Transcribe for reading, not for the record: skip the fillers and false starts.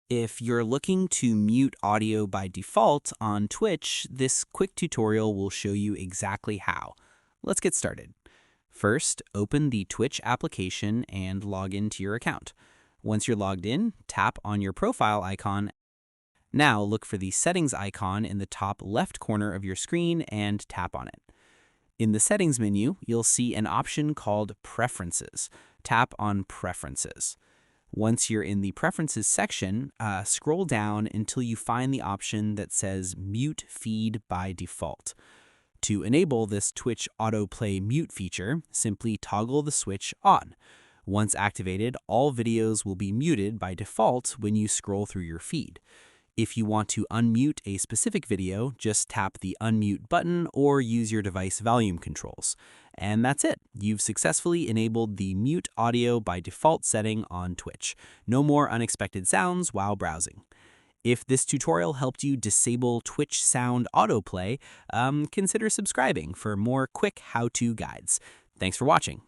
If you're looking to mute audio by default on Twitch, this quick tutorial will show you exactly how. Let's get started. First, open the Twitch application and log into your account. Once you're logged in, tap on your profile icon. Now look for the settings icon in the top left corner of your screen and tap on it. In the settings menu, you'll see an option called Preferences. Tap on Preferences. Once you're in the Preferences section, scroll down until you find the option that says Mute Feed by Default. To enable this Twitch autoplay mute feature, simply toggle the switch on. Once activated, all videos will be muted by default when you scroll through your feed. If you want to unmute a specific video, just tap the unmute button or use your device volume controls. And that's it. You've successfully enabled the mute audio by default setting on Twitch. No more unexpected sounds while browsing. If this tutorial helped you disable Twitch sound autoplay, consider subscribing for more quick how-to guides. Thanks for watching.